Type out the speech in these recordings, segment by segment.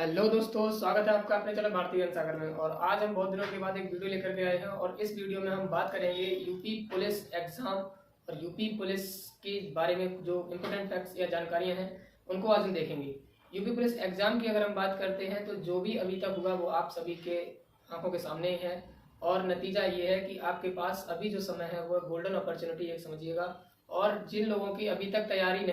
Hello दोस्तों, स्वागत है आपका अपने चैनल भारतीय ज्ञान सागर में। और आज हम बहुत दिनों के बाद एक वीडियो लेकर के आए हैं और इस वीडियो में हम बात करेंगे यूपी पुलिस एग्जाम और यूपी पुलिस के बारे में जो इम्पोर्टेंट फैक्ट्स या जानकारियां हैं उनको आज हम देखेंगे। यूपी पुलिस एग्जाम की अगर हम बात करते हैं तो जो भी अभी तक हुआ वो आप सभी के आंखों के सामने है और नतीजा ये है कि आपके पास अभी जो समय है वो गोल्डन अपॉर्चुनिटी है, समझिएगा। और जिन लोगों की अभी तक तैयारी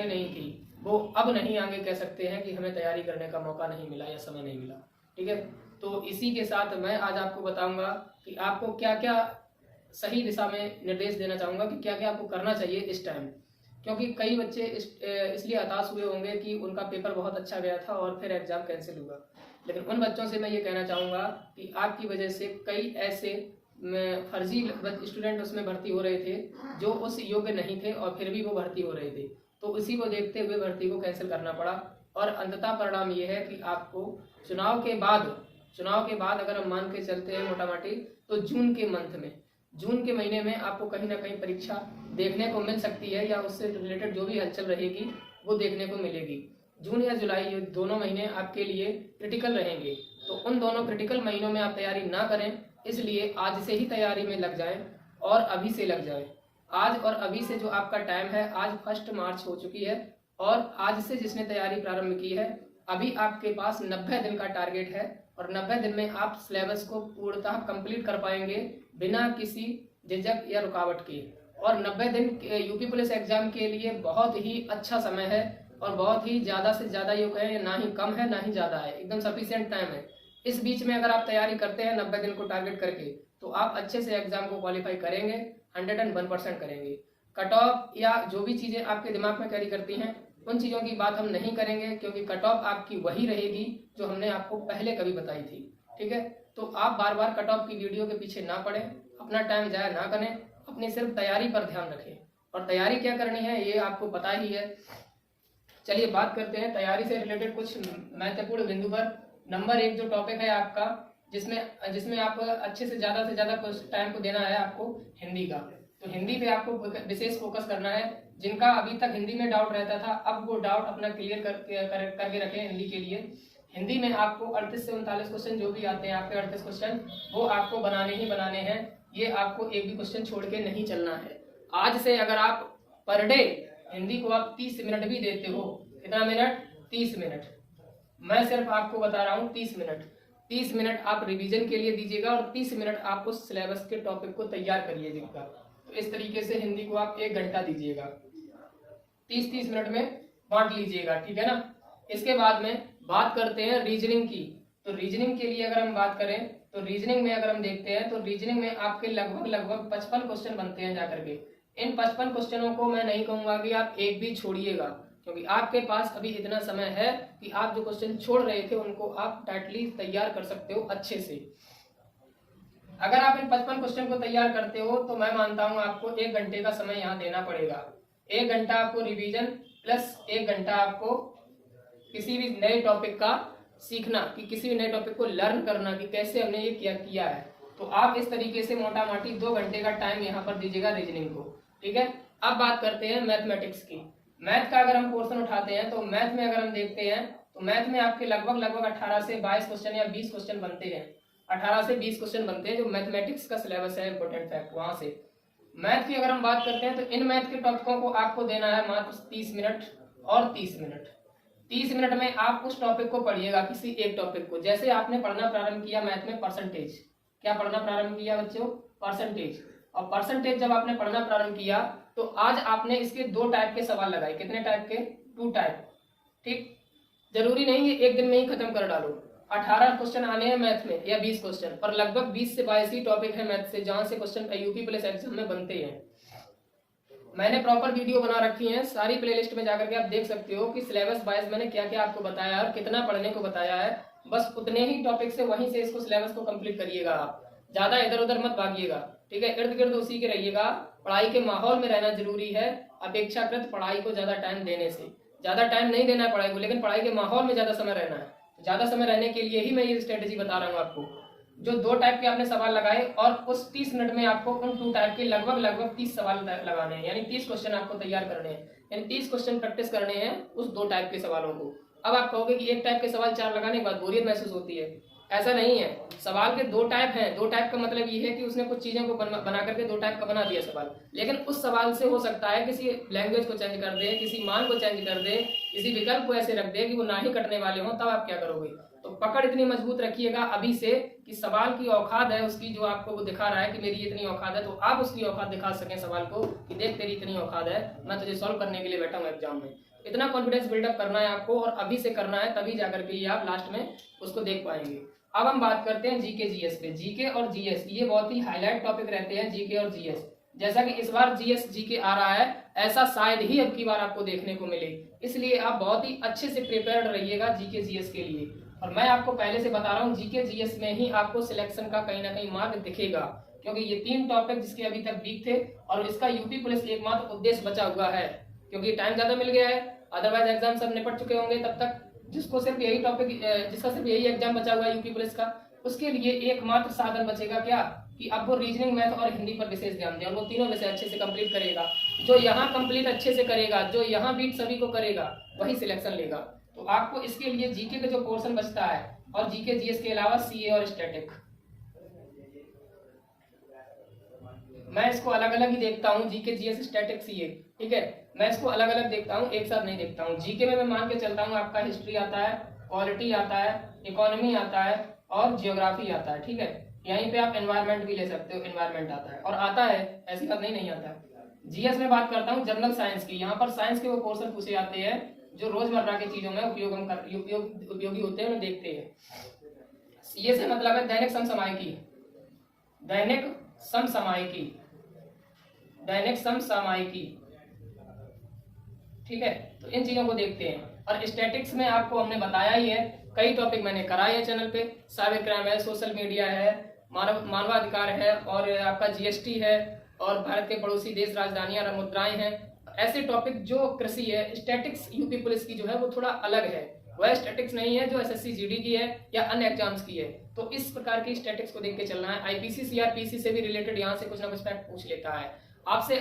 नहीं थी वो अब नहीं आगे कह सकते हैं कि हमें तैयारी करने का मौका नहीं मिला या समय नहीं मिला। ठीक है, तो इसी के साथ मैं आज आपको बताऊंगा कि आपको क्या क्या सही दिशा में निर्देश देना चाहूंगा कि क्या क्या आपको करना चाहिए इस टाइम। क्योंकि कई बच्चे इसलिए हताश हुए होंगे कि उनका पेपर बहुत अच्छा गया था और फिर एग्जाम कैंसिल हुआ। लेकिन उन बच्चों से मैं ये कहना चाहूँगा कि आपकी वजह से कई ऐसे फर्जी स्टूडेंट उसमें भर्ती हो रहे थे जो उस योग्य नहीं थे और फिर भी वो भर्ती हो रहे थे। तो उसी को देखते हुए भर्ती को कैंसिल करना पड़ा और अंततः परिणाम ये है कि आपको चुनाव के बाद अगर हम मान के चलते हैं मोटा मोटी तो जून के महीने में आपको कहीं ना कहीं परीक्षा देखने को मिल सकती है या उससे रिलेटेड जो भी हलचल रहेगी वो देखने को मिलेगी। जून या जुलाई ये दोनों महीने आपके लिए क्रिटिकल रहेंगे, तो उन दोनों क्रिटिकल महीनों में आप तैयारी ना करें, इसलिए आज से ही तैयारी में लग जाएं और अभी से लग जाएं। आज और अभी से जो आपका टाइम है, आज 1 मार्च हो चुकी है और आज से जिसने तैयारी प्रारंभ की है अभी आपके पास 90 दिन का टारगेट है और 90 दिन में आप सिलेबस को पूर्णतः कंप्लीट कर पाएंगे बिना किसी झिझक या रुकावट के। और 90 दिन यूपी पुलिस एग्जाम के लिए बहुत ही अच्छा समय है और बहुत ही ज़्यादा से ज़्यादा ये कहें, ना ही कम है ना ही ज़्यादा है, एकदम सफिशिएंट टाइम है। इस बीच में अगर आप तैयारी करते हैं 90 दिन को टारगेट करके तो आप अच्छे से एग्जाम को क्वालिफाई करेंगे, 101% करेंगे। कट ऑफ या जो भी चीज़ें आपके दिमाग में कैरी करती हैं उन चीज़ों की बात हम नहीं करेंगे, क्योंकि कट ऑफ आपकी वही रहेगी जो हमने आपको पहले कभी बताई थी। ठीक है, तो आप बार बार कट ऑफ की वीडियो के पीछे ना पड़े, अपना टाइम जाया ना करें, अपनी सिर्फ तैयारी पर ध्यान रखें। और तैयारी क्या करनी है ये आपको पता ही है। चलिए बात करते हैं तैयारी से रिलेटेड कुछ महत्वपूर्ण बिंदु पर। नंबर 1 जो टॉपिक है आपका जिसमें आप अच्छे से ज़्यादा टाइम को देना है आपको हिंदी का। तो हिंदी पे आपको विशेष फोकस करना है। जिनका अभी तक हिंदी में डाउट रहता था अब वो डाउट अपना क्लियर करके रखें हिंदी के लिए। हिंदी में आपको 38 से 39 क्वेश्चन जो भी आते हैं आपके 38 क्वेश्चन वो आपको बनाने ही बनाने हैं। ये आपको एक भी क्वेश्चन छोड़ के नहीं चलना है। आज से अगर आप पर डे हिंदी को आप 30 मिनट भी देते हो, कितना मिनट? 30 मिनट। मैं सिर्फ आपको बता रहा हूँ 30 मिनट। 30 मिनट आप रिवीजन के लिए दीजिएगा और 30 मिनट आप उस सिलेबस के टॉपिक को तैयार करिएगा। तो इस तरीके से हिंदी को आप 1 घंटा दीजिएगा, 30-30 मिनट में बांट लीजिएगा, ठीक है ना। इसके बाद में बात करते हैं रीजनिंग की। तो रीजनिंग के लिए अगर हम बात करें तो रीजनिंग में अगर हम देखते हैं तो रीजनिंग में आपके लगभग 55 क्वेश्चन बनते हैं जाकर के। इन 55 क्वेश्चनों को मैं नहीं कहूंगा कि आप एक भी छोड़िएगा, क्योंकि आपके पास अभी इतना समय है कि आप जो क्वेश्चन छोड़ रहे थे उनको आप टाइटली तैयार कर सकते हो अच्छे से। अगर आप इन 55 क्वेश्चन को तैयार करते हो तो मैं मानता हूं आपको 1 घंटे का समय यहाँ देना पड़ेगा। 1 घंटा आपको रिवीजन प्लस 1 घंटा आपको किसी भी नए टॉपिक का सीखना, कि किसी भी नए टॉपिक को लर्न करना कि कैसे हमने ये किया है। तो आप इस तरीके से मोटा मोटी 2 घंटे का टाइम यहाँ पर दीजिएगा रीजनिंग को, ठीक है। अब बात करते हैं मैथमेटिक्स की। मैथ का अगर हम पोर्शन उठाते हैं तो मैथ में अगर हम देखते हैं तो मैथ में आपके लगभग 18 से 22 क्वेश्चन या 20 क्वेश्चन बनते हैं। 18 से 20 क्वेश्चन बनते हैं जो मैथमेटिक्स का सिलेबस है, इंपॉर्टेंट फैक्ट। वहां से मैथ की अगर हम बात करते हैं तो इन मैथ के टॉपिकों को आपको देना है मात्र 30 मिनट और 30 मिनट। 30 मिनट में आप उस टॉपिक को पढ़िएगा, किसी एक टॉपिक को। जैसे आपने पढ़ना प्रारंभ किया मैथ में परसेंटेज, क्या पढ़ना प्रारंभ किया बच्चों? परसेंटेज। और परसेंटेज जब आपने पढ़ना प्रारंभ किया तो आज आपने इसके 2 टाइप के सवाल लगाए। कितने टाइप के? 2 टाइप, ठीक। जरूरी नहीं है एक दिन में ही खत्म कर डालो। 18 क्वेश्चन आने हैं मैथ में या 20 क्वेश्चन, और लगभग 20 से 22 ही टॉपिक है मैथ से जहां से क्वेश्चन यूपी पुलिस एग्जाम में बनते हैं। मैंने प्रॉपर वीडियो बना रखी है, सारी प्लेलिस्ट में जाकर के आप देख सकते हो कि सिलेबस वाइज मैंने क्या क्या आपको बताया है और कितना पढ़ने को बताया है। बस उतने ही टॉपिक से वहीं से इसको सिलेबस को कंप्लीट करिएगा। आप ज्यादा इधर उधर मत भागिएगा, ठीक है। इर्द गिर्द उसी के रहिएगा। पढ़ाई के माहौल में रहना जरूरी है अपेक्षाकृत पढ़ाई को ज्यादा टाइम देने से। ज्यादा टाइम नहीं देना है पढ़ाई को, लेकिन पढ़ाई के माहौल में ज्यादा समय रहना है। ज्यादा समय रहने के लिए ही मैं ये स्ट्रेटेजी बता रहा हूँ आपको। जो 2 टाइप के आपने सवाल लगाए और उस 30 मिनट में आपको उन 2 टाइप के लगभग 30 सवाल लगाने हैं, यानी 30 क्वेश्चन आपको तैयार करने हैं। यानी 30 क्वेश्चन प्रैक्टिस करने हैं उस 2 टाइप के सवालों को। अब आप कहोगे कि एक टाइप के सवाल 4 लगाने के बाद बोरियत महसूस होती है, ऐसा नहीं है। सवाल के 2 टाइप हैं। 2 टाइप का मतलब ये है कि उसने कुछ चीज़ों को बना करके 2 टाइप का बना दिया सवाल, लेकिन उस सवाल से हो सकता है किसी लैंग्वेज को चेंज कर दे, किसी मान को चेंज कर दे, किसी विकल्प को ऐसे रख दे कि वो ना ही कटने वाले हों, तब आप क्या करोगे। तो पकड़ इतनी मजबूत रखिएगा अभी से कि सवाल की औकात है उसकी, जो आपको वो दिखा रहा है कि मेरी इतनी औकात है, तो आप उसकी औकात दिखा सकें सवाल को कि देख तेरी इतनी औकात है, मैं तुझे सॉल्व करने के लिए बैठा हूँ एग्जाम में। इतना कॉन्फिडेंस बिल्डअप करना है आपको और अभी से करना है, तभी जाकर के आप लास्ट में उसको देख पाएंगे। अब हम बात करते हैं जीके जीएस पे। जीके और जीएस ये बहुत ही हाईलाइट टॉपिक रहते हैं, जीके और जीएस। जैसा कि इस बार जीएस जीके आ रहा है, ऐसा शायद ही अब की बार आपको देखने को मिले, इसलिए आप बहुत ही अच्छे से प्रिपेयर्ड रहिएगा जीके जीएस के लिए। और मैं आपको पहले से बता रहा हूँ जीके जीएस में ही आपको सिलेक्शन का कहीं ना कहीं मार्ग दिखेगा, क्योंकि ये 3 टॉपिक जिसके अभी तक वीक थे और इसका यूपी पुलिस एकमात्र उद्देश्य बचा हुआ है, क्योंकि टाइम ज्यादा मिल गया है। अदरवाइज एग्जाम सब निपट चुके होंगे तब तक। जिसको सिर्फ यही टॉपिक, जिसका सिर्फ यही एग्जाम बचा हुआ है यूपी पुलिस का, उसके लिए एकमात्र साधन बचेगा क्या कि अब वो रीजनिंग, मैथ और हिंदी पर विशेष ध्यान दें और वो तीनों विषय अच्छे से कंप्लीट करेगा। जो यहाँ कंप्लीट अच्छे से करेगा, जो यहाँ बीट सभी को करेगा, वही सिलेक्शन लेगा। तो आपको इसके लिए जीके का जो पोर्शन बचता है और जीके जीएस के अलावा सीए और स्टैटिक, मैं इसको अलग अलग ही देखता हूँ, जीके जीएस स्टैटिक सीए, ठीक है। मैं इसको अलग अलग देखता हूँ, एक साथ नहीं देखता हूँ। जीके में मैं मान के चलता हूँ आपका हिस्ट्री आता है, पॉलिटी आता है, इकोनॉमी आता है और जियोग्राफी आता है, ठीक है। यहीं पे आप एनवायरनमेंट भी ले सकते हो, एनवायरनमेंट आता है और आता है, ऐसी बात नहीं आता है। जीएस में बात करता हूँ जनरल साइंस की। यहाँ पर साइंस के वो पोर्शन पूछे जाते हैं जो रोजमर्रा की चीजों में उपयोगी होते हैं, उन्हें देखते हैं। सीए से मतलब है दैनिक समसामयिकी, दैनिक समसामयिकी, दैनिक समसामयिकी, ठीक है। तो इन चीजों को देखते हैं। और स्टैटिक्स में आपको हमने बताया ही है, कई टॉपिक मैंने कराए हैं चैनल पे। साइबर क्राइम है, सोशल मीडिया है, मानवाधिकार है और आपका जीएसटी है और भारत के पड़ोसी देश, राजधानियां और मुद्राएं हैं। ऐसे टॉपिक जो कृषि है, स्टैटिक्स यूपी पुलिस की जो है वो थोड़ा अलग है। वह स्टैटिक्स नहीं है जो एसएससी जीडी की है या अन्य एग्जाम्स की है। तो इस प्रकार की स्टैटिक्स को देख के चलना है। आईपीसी सीआरपीसी से भी रिलेटेड यहाँ से कुछ ना कुछ फैक्ट पूछ लेता है आपसे,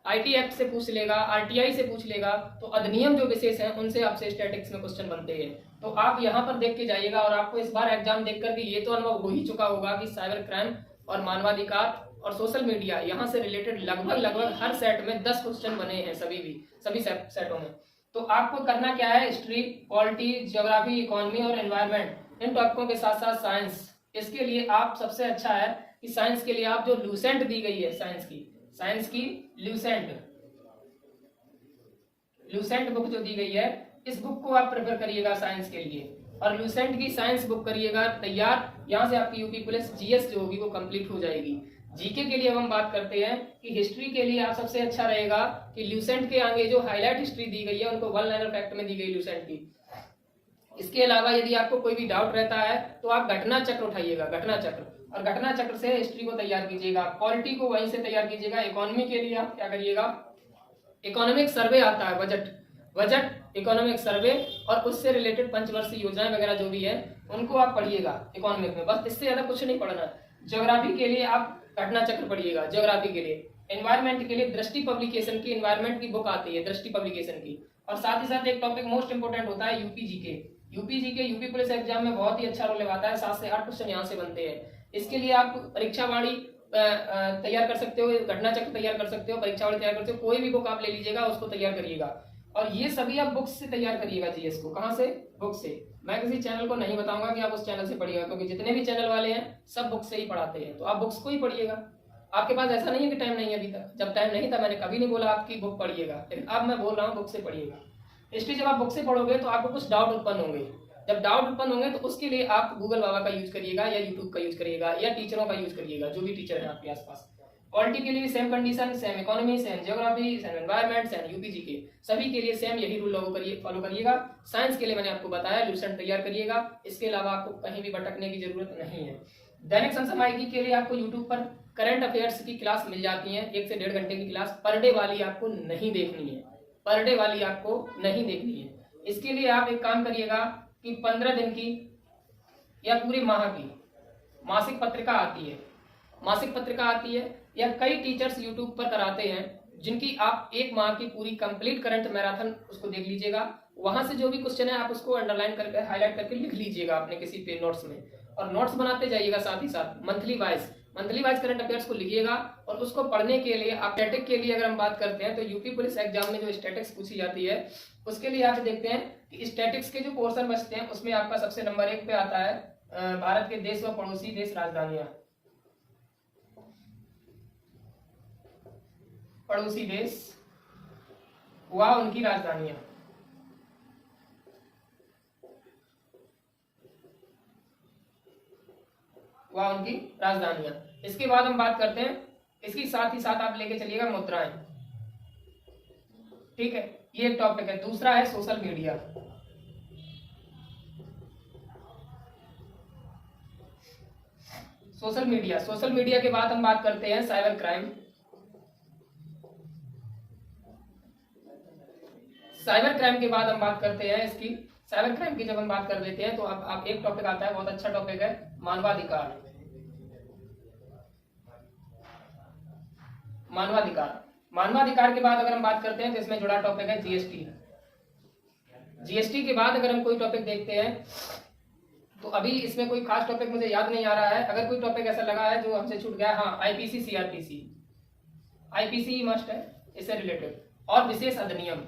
आईटी एक्ट से पूछ लेगा, आरटीआई से पूछ लेगा। तो अधिनियम जो विशेष हैं उनसे आपसे स्टैटिक्स में क्वेश्चन बनते हैं। तो आप यहाँ पर देख के जाइएगा और आपको इस बार एग्जाम देख करके ये तो अनुभव हो ही चुका होगा कि साइबर क्राइम और मानवाधिकार और सोशल मीडिया यहाँ से रिलेटेड लगभग हर सेट में 10 क्वेश्चन बने हैं, सभी सेटों में। तो आपको करना क्या है, हिस्ट्री, पॉलिटी, जियोग्राफी, इकोनॉमी और एनवायरनमेंट, इन टॉपिकों के साथ साथ साइंस। इसके लिए आप सबसे अच्छा है कि साइंस के लिए आप जो लूसेंट दी गई है साइंस की लूसेंट बुक जो दी गई है, इस बुक को आप प्रेफर करिएगा साइंस के लिए। और लूसेंट की साइंस बुक करिएगा तैयार, यहाँ से आपकी यूपी पुलिस जीएस जो होगी वो कंप्लीट हो जाएगी। जीके के लिए हम बात करते हैं कि हिस्ट्री के लिए आप सबसे अच्छा रहेगा कि लूसेंट के आगे जो हाईलाइट हिस्ट्री दी गई है उनको 1 लाइनर फैक्ट में दी गई लूसेंट की। इसके अलावा यदि आपको कोई भी डाउट रहता है तो आप घटना चक्र उठाइएगा, घटना चक्र, और घटना चक्र से हिस्ट्री को तैयार कीजिएगा। पॉलिटी को वहीं से तैयार कीजिएगा। इकोनॉमी के लिए आप क्या करिएगा, इकोनॉमिक सर्वे आता है, बजट इकोनॉमिक सर्वे और उससे रिलेटेड पंचवर्षीय योजनाएं वगैरह जो भी है उनको आप पढ़िएगा इकोनॉमिक में, बस इससे ज्यादा कुछ नहीं पढ़ना। ज्योग्राफी के लिए आप घटना चक्र पढ़िएगा। ज्योग्राफी के लिए, एनवायरमेंट के लिए दृष्टि पब्लिकेशन की एनवायरमेंट की बुक आती है, दृष्टि पब्लिकेशन की। और साथ ही साथ एक टॉपिक मोस्ट इंपोर्टेंट होता है UP GK. UP police exam में बहुत ही अच्छा रोल निभाता है। 7 से 8 क्वेश्चन यहाँ से बनते हैं। इसके लिए आप परीक्षावाणी तैयार कर सकते हो, घटना चक्र तैयार कर सकते हो, परीक्षावाणी तैयार कर सकते हो, कोई भी बुक आप ले लीजिएगा उसको तैयार करिएगा। और ये सभी आप बुक्स से तैयार करिएगा जीएस को। कहाँ से? बुक से। मैं किसी चैनल को नहीं बताऊंगा कि आप उस चैनल से पढ़िएगा, क्योंकि जितने भी चैनल वाले हैं सब बुक से ही पढ़ाते हैं। तो आप बुक्स को ही पढ़िएगा। आपके पास ऐसा नहीं है कि टाइम नहीं है अभी तक। जब टाइम नहीं था मैंने कभी नहीं बोला आपकी बुक पढ़िएगा, लेकिन अब मैं बोल रहा हूँ बुक से पढ़िएगा। हिस्ट्री जब आप बुक से पढ़ोगे तो आपको कुछ डाउट उत्पन्न होंगे। जब डाउट उत्पन्न होंगे तो उसके लिए आप गूगल बाबा का यूज करिएगा या यूट्यूब का यूज करिएगा या टीचरों का यूज करिएगा, जो भी टीचर है आपके आसपास। पॉलिटी के लिए same condition, same economy, same geography, same environment, same UPG के, सभी के लिए सेम यही रूल फॉलो करिएगा। साइंस के लिए मैंने आपको बताया लूसेंट तैयार करिएगा। इसके अलावा आपको कहीं भी भटकने की जरूरत नहीं है। दैनिक समसामयिकी के लिए आपको यूट्यूब पर करंट अफेयर्स की क्लास मिल जाती है, 1 से 1.5 घंटे की क्लास। पर डे वाली आपको नहीं देखनी है, पर डे वाली आपको नहीं देखनी है। इसके लिए आप एक काम करिएगा कि 15 दिन की या पूरे माह की मासिक पत्रिका आती है या कई टीचर्स यूट्यूब पर कराते हैं जिनकी आप एक माह की पूरी कंप्लीट करंट मैराथन उसको देख लीजिएगा। वहां से जो भी क्वेश्चन है आप उसको अंडरलाइन करके हाईलाइट करके लिख लीजिएगा अपने किसी पे नोट्स में, और नोट्स बनाते जाइएगा। साथ ही साथ मंथली वाइज करंट अफेयर्स को लिखिएगा। और उसको पढ़ने के लिए आप स्टैटिक के लिए अगर हम बात करते हैं तो यूपी पुलिस एग्जाम में जो स्टैटिक्स पूछी जाती है उसके लिए आप देखते हैं कि स्टैटिक्स के जो पोर्शन बचते हैं उसमें आपका सबसे नंबर 1 पे आता है भारत के देश व पड़ोसी देश राजधानियां, पड़ोसी देश व उनकी राजधानियां। वह उनकी राजधानियां। इसके बाद हम बात करते हैं, इसके साथ ही साथ आप लेके चलिएगा मुद्राएं। ठीक है, ये एक टॉपिक है। दूसरा है सोशल मीडिया। सोशल मीडिया के बाद हम बात करते हैं साइबर क्राइम। साइबर क्राइम के बाद हम बात करते हैं इसकी, साइबर क्राइम की जब हम बात कर लेते हैं तो आप एक टॉपिक आता है, बहुत अच्छा टॉपिक है, मानवाधिकार। मानवाधिकार के बाद अगर हम बात करते हैं तो इसमें जुड़ा टॉपिक है जीएसटी। जीएसटी के बाद अगर हम कोई टॉपिक देखते हैं तो अभी इसमें कोई खास टॉपिक मुझे याद नहीं आ रहा है। अगर कोई टॉपिक ऐसा लगा है जो हमसे छूट गया, हाँ, आईपीसी सीआरपीसी, आईपीसी मस्ट है इससे रिलेटेड, और विशेष अधिनियम।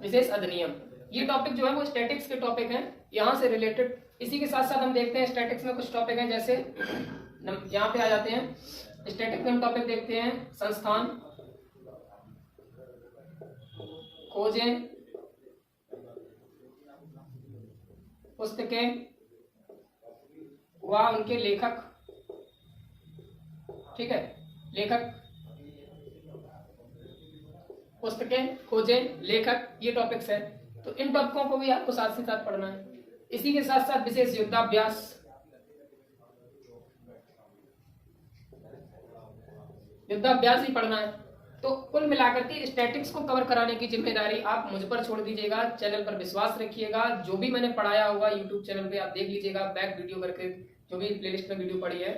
विशेष अधिनियम ये टॉपिक जो है वो स्टैटिक्स के टॉपिक हैं, यहाँ से रिलेटेड। इसी के साथ साथ हम देखते हैं स्टैटिक्स में कुछ टॉपिक हैं, जैसे यहाँ पे आ जाते हैं। स्टैटिक में हम टॉपिक देखते हैं संस्थान, खोजें, पुस्तकें व उनके लेखक। ठीक है, लेखक, पुस्तकें, खोजें, लेखक, ये टॉपिक्स है। तो इन टॉपिकों को भी आपको साथ ही साथ पढ़ना है। इसी के साथ साथ विशेष युद्धाभ्यास, युद्धाभ्यास ही पढ़ना है। तो कुल मिलाकर के स्टैटिक्स को कवर कराने की जिम्मेदारी आप मुझ पर छोड़ दीजिएगा। चैनल पर विश्वास रखिएगा, जो भी मैंने पढ़ाया होगा यूट्यूब चैनल पे आप देख लीजिएगा, बैक वीडियो करके जो भी प्लेलिस्ट में वीडियो पड़ी है।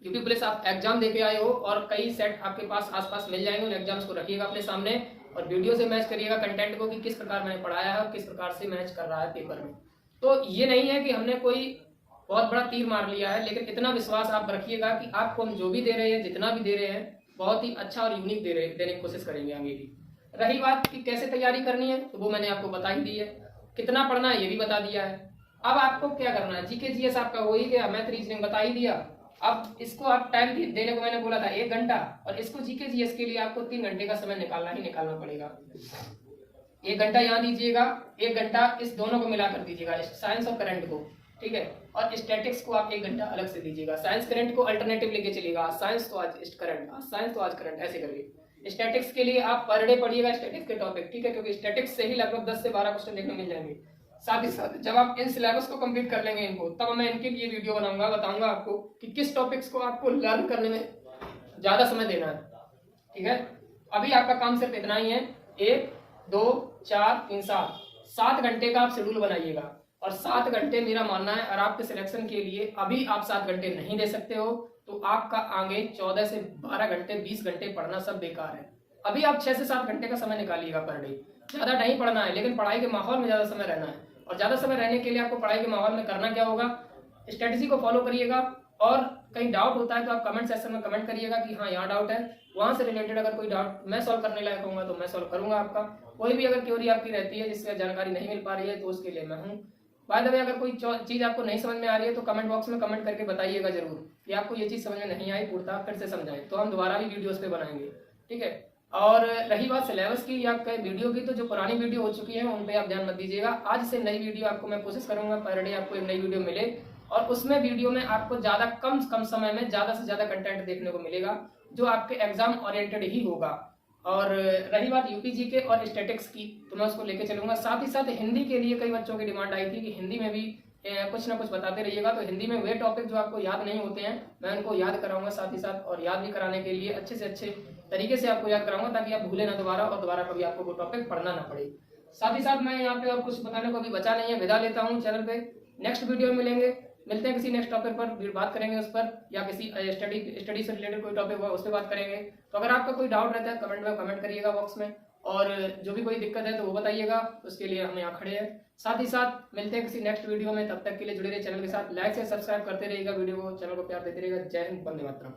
यूपी पुलिस आप एग्जाम देके आए हो और कई सेट आपके पास आसपास मिल जाएंगे, उन एग्जाम्स को रखिएगा अपने सामने और वीडियो से मैच करिएगा कंटेंट को कि किस प्रकार मैंने पढ़ाया है और किस प्रकार से मैच कर रहा है पेपर में। तो ये नहीं है कि हमने कोई बहुत बड़ा तीर मार लिया है, लेकिन इतना विश्वास आप रखिएगा कि आपको हम जो भी दे रहे हैं, जितना भी दे रहे हैं, बहुत ही अच्छा और यूनिक देने की कोशिश करेंगे आगे भी। रही बात कि कैसे तैयारी करनी है, तो वो मैंने आपको बता ही दी है। कितना पढ़ना है ये भी बता दिया है। अब आपको क्या करना है, जीके जीएस आपका हो ही गया, मैथ रीजनिंग बता ही दिया। अब इसको आप टाइम देने को मैंने बोला था 1 घंटा, और इसको जीके जीएस के लिए आपको 3 घंटे का समय निकालना पड़ेगा। 1 घंटा यहाँ दीजिएगा, 1 घंटा इस दोनों को मिलाकर दीजिएगा, साइंस और करंट को। ठीक है, और स्टैटिक्स को आप 1 घंटा अलग से दीजिएगा। साइंस करंट को अल्टरनेटिव लेके चलिएगा, साइंस तो आज करंट, साइंस तो आज करंट, ऐसे करिए। स्टैटिक्स के लिए आप पर डे पढ़िएगा स्टैटिक्स के टॉपिक। ठीक है, क्योंकि स्टैटिक्स से ही लगभग 10 से 12 क्वेश्चन देखने मिल जाएंगे। साथ ही साथ जब आप इन सिलेबस को कंप्लीट कर लेंगे इनको, तब मैं इनके लिए वीडियो बनाऊंगा, बताऊंगा आपको कि किस टॉपिक्स को आपको लर्न करने में ज्यादा समय देना है। ठीक है, अभी आपका काम सिर्फ इतना ही है, 1 2 4 3 7 घंटे का आप शेड्यूल बनाइएगा। और 7 घंटे मेरा मानना है, और आपके सिलेक्शन के लिए अभी आप 7 घंटे नहीं दे सकते हो तो आपका आगे 14 से 12 घंटे 20 घंटे पढ़ना सब बेकार है। अभी आप 6 से 7 घंटे का समय निकालिएगा पर डे। ज्यादा नहीं पढ़ना है, लेकिन पढ़ाई के माहौल में ज्यादा समय रहना है। और ज्यादा समय रहने के लिए आपको पढ़ाई के माहौल में करना क्या होगा, स्ट्रेटेजी को फॉलो करिएगा। और कहीं डाउट होता है तो आप कमेंट सेक्शन में कमेंट करिएगा कि हाँ यहाँ डाउट है, वहां से रिलेटेड अगर कोई डाउट मैं सॉल्व करने लायक होऊंगा तो मैं सॉल्व करूंगा आपका। कोई भी अगर क्वेरी आपकी रहती है जिससे जानकारी नहीं मिल पा रही है तो उसके लिए मैं हूँ। बाय द वे, अगर कोई चीज आपको नहीं समझ में आ रही है तो कमेंट बॉक्स में कमेंट करके बताइएगा जरूर कि आपको ये चीज समझ में नहीं आई, पूर्णतः फिर से समझाएं, तो हम दोबारा भी वीडियोस पे बनाएंगे। ठीक है, और रही बात सिलेबस की या वीडियो की, तो जो पुरानी वीडियो हो चुकी है उन पे आप ध्यान मत दीजिएगा। आज से नई वीडियो आपको मैं कोशिश करूंगा पर डे आपको एक नई वीडियो मिले, और उसमें वीडियो में आपको ज्यादा कम समय में ज्यादा से ज्यादा कंटेंट देखने को मिलेगा जो आपके एग्जाम ओरिएंटेड ही होगा। और रही बात यूपी जीके और स्टैटिक्स की, तो मैं उसको लेके चलूंगा। साथ ही साथ हिंदी के लिए कई बच्चों की डिमांड आई थी कि हिंदी में भी कुछ ना कुछ बताते रहिएगा, तो हिंदी में वे टॉपिक जो आपको याद नहीं होते हैं मैं उनको याद कराऊंगा साथ ही साथ, और याद भी कराने के लिए अच्छे से अच्छे तरीके से आपको याद कराऊंगा ताकि आप भूले ना दोबारा, और दोबारा कभी आपको वो टॉपिक पढ़ना ना पड़े। साथ ही साथ मैं यहाँ पे और कुछ बताने को अभी बचा नहीं है, विदा लेता हूँ चैनल पे। नेक्स्ट वीडियो में मिलेंगे, मिलते हैं किसी नेक्स्ट टॉपिक पर, फिर बात करेंगे उस पर, या किसी स्टडी से रिलेटेड कोई टॉपिक हुआ उस पर बात करेंगे। तो अगर आपका कोई डाउट रहता है कमेंट में कमेंट करिएगा बॉक्स में, और जो भी कोई दिक्कत है तो वो बताइएगा, उसके लिए हम यहाँ खड़े हैं। साथ ही साथ मिलते हैं किसी नेक्स्ट वीडियो में, तब तक के लिए जुड़े रहिए चैनल के साथ, लाइक से सब्सक्राइब करते रहिएगा वीडियो को, चैनल को प्यार देते रहिएगा। जय हिंद, वंदे मातरम।